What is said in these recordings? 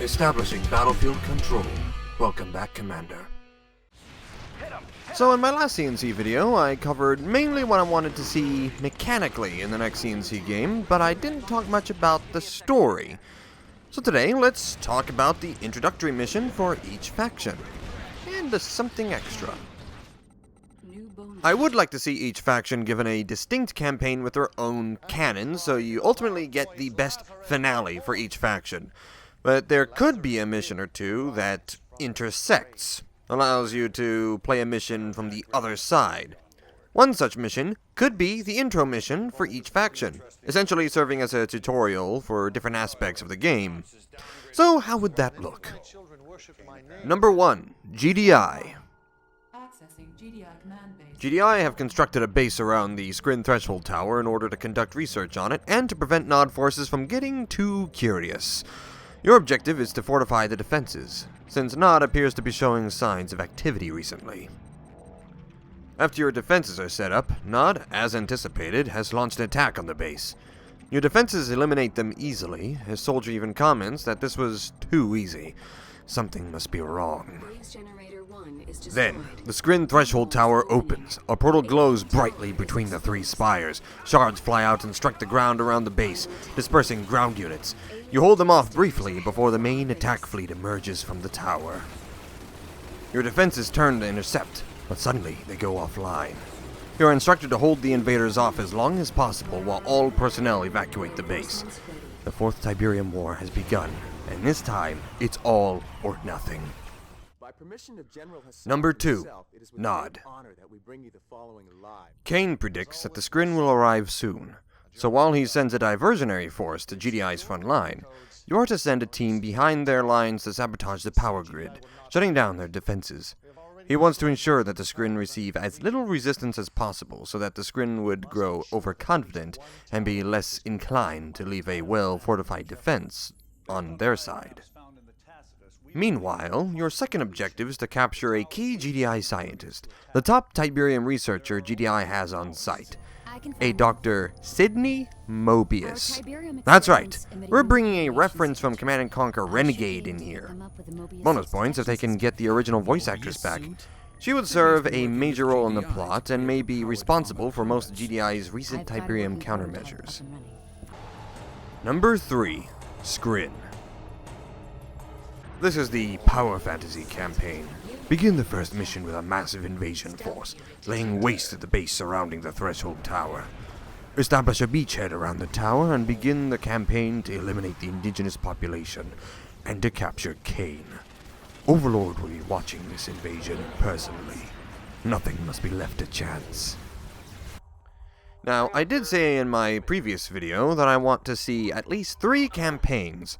Establishing battlefield control. Welcome back, Commander. So in my last CNC video, I covered mainly what I wanted to see mechanically in the next CNC game, but I didn't talk much about the story. So today, let's talk about the introductory mission for each faction, and something extra. I would like to see each faction given a distinct campaign with their own canon, so you ultimately get the best finale for each faction. But there could be a mission or two that intersects, allows you to play a mission from the other side. One such mission could be the intro mission for each faction, essentially serving as a tutorial for different aspects of the game. So how would that look? Number 1, GDI. GDI have constructed a base around the Skrin Threshold Tower in order to conduct research on it and to prevent Nod forces from getting too curious. Your objective is to fortify the defenses, since Nod appears to be showing signs of activity recently. After your defenses are set up, Nod, as anticipated, has launched an attack on the base. Your defenses eliminate them easily. His soldier even comments that this was too easy. Something must be wrong. Then, the Skrin Threshold Tower opens. A portal glows brightly between the 3 spires. Shards fly out and strike the ground around the base, dispersing ground units. You hold them off briefly before the main attack fleet emerges from the tower. Your defenses turn to intercept, but suddenly they go offline. You are instructed to hold the invaders off as long as possible while all personnel evacuate the base. The 4th Tiberium War has begun, and this time, it's all or nothing. Number 2, Nod. Kane predicts that the Skrin will arrive soon, so while he sends a diversionary force to GDI's front line, you are to send a team behind their lines to sabotage the power grid, shutting down their defenses. He wants to ensure that the Skrin receive as little resistance as possible so that the Skrin would grow overconfident and be less inclined to leave a well-fortified defense on their side. Meanwhile, your second objective is to capture a key GDI scientist, the top Tiberium researcher GDI has on site, a Dr. Sidney Mobius. That's right, we're bringing a reference from Command & Conquer Renegade in here. Bonus points if they can get the original voice actress back. She would serve a major role in the plot and may be responsible for most of GDI's recent Tiberium countermeasures. Number 3, Skrin. This is the Power Fantasy campaign. Begin the first mission with a massive invasion force, laying waste to the base surrounding the Threshold Tower. Establish a beachhead around the tower and begin the campaign to eliminate the indigenous population and to capture Kane. Overlord will be watching this invasion personally. Nothing must be left to chance. Now, I did say in my previous video that I want to see at least 3 campaigns.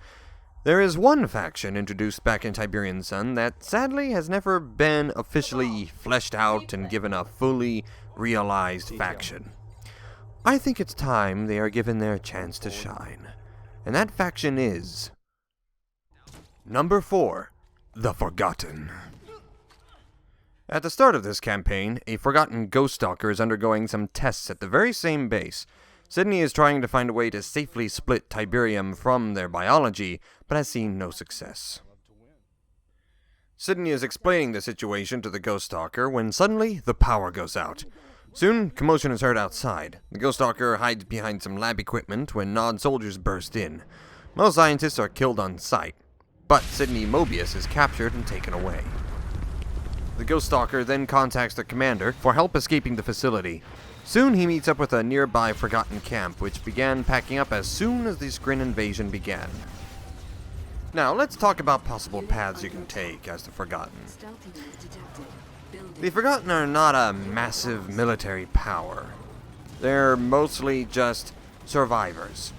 There is one faction introduced back in Tiberian Sun that sadly has never been officially fleshed out and given a fully realized faction. I think it's time they are given their chance to shine. And that faction is... Number 4, the Forgotten. At the start of this campaign, a Forgotten Ghost Stalker is undergoing some tests at the very same base. Sydney is trying to find a way to safely split Tiberium from their biology, but has seen no success. Sydney is explaining the situation to the Ghost Stalker when suddenly the power goes out. Soon, commotion is heard outside. The Ghost Stalker hides behind some lab equipment when Nod soldiers burst in. Most scientists are killed on sight, but Sidney Mobius is captured and taken away. The Ghost Stalker then contacts the commander for help escaping the facility. Soon he meets up with a nearby Forgotten camp, which began packing up as soon as the Skrin invasion began. Now, let's talk about possible paths you can take as the Forgotten. The Forgotten are not a massive military power. They're mostly just survivors.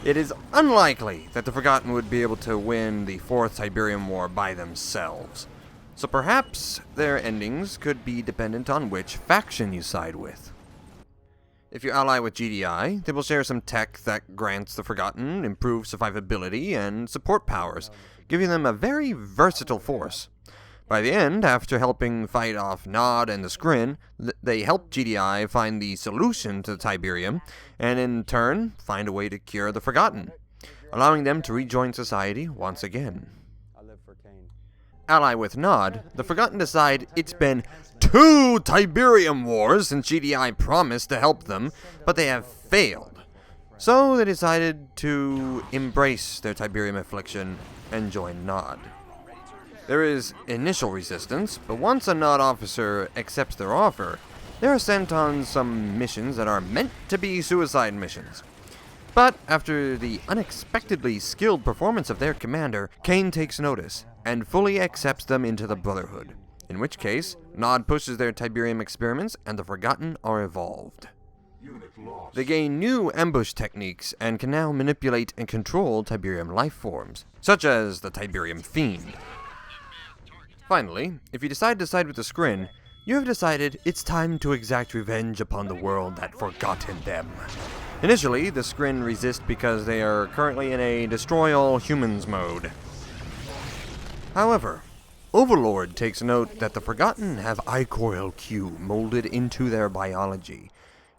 It is unlikely that the Forgotten would be able to win the 4th Tiberium War by themselves. So perhaps their endings could be dependent on which faction you side with. If you ally with GDI, they will share some tech that grants the Forgotten improved survivability and support powers, giving them a very versatile force. By the end, after helping fight off Nod and the Skrin, they help GDI find the solution to the Tiberium, and in turn, find a way to cure the Forgotten. allowing them to rejoin society once again. Ally with Nod, the Forgotten decide it's been 2 Tiberium wars since GDI promised to help them, but they have failed. So they decided to embrace their Tiberium affliction and join Nod. There is initial resistance, but once a Nod officer accepts their offer, they are sent on some missions that are meant to be suicide missions. But after the unexpectedly skilled performance of their commander, Kane takes notice and fully accepts them into the Brotherhood, in which case, Nod pushes their Tiberium experiments and the Forgotten are evolved. They gain new ambush techniques and can now manipulate and control Tiberium life forms, such as the Tiberium Fiend. Finally, if you decide to side with the Skrin, you have decided it's time to exact revenge upon the world that forgotten them. Initially, the Skrin resist because they are currently in a destroy all humans mode. However, Overlord takes note that the Forgotten have iCoil Q molded into their biology.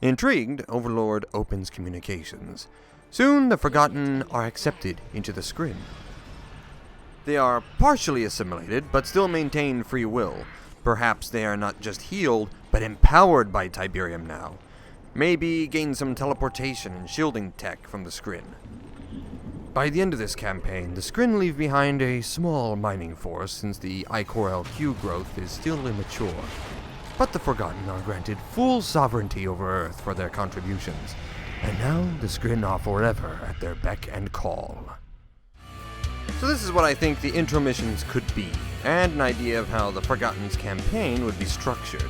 Intrigued, Overlord opens communications. Soon, the Forgotten are accepted into the Skrin. They are partially assimilated, but still maintain free will. Perhaps they are not just healed, but empowered by Tiberium now. Maybe gain some teleportation and shielding tech from the Skrin. By the end of this campaign, the Skrin leave behind a small mining force since the iCoreLQ growth is still immature. But the Forgotten are granted full sovereignty over Earth for their contributions, and now the Skrin are forever at their beck and call. So this is what I think the intro missions could be, and an idea of how the Forgotten's campaign would be structured.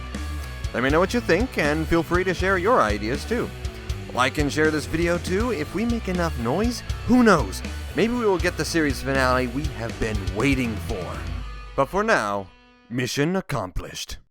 Let me know what you think, and feel free to share your ideas too. Like and share this video too. If we make enough noise, who knows? Maybe we will get the series finale we have been waiting for. But for now, mission accomplished.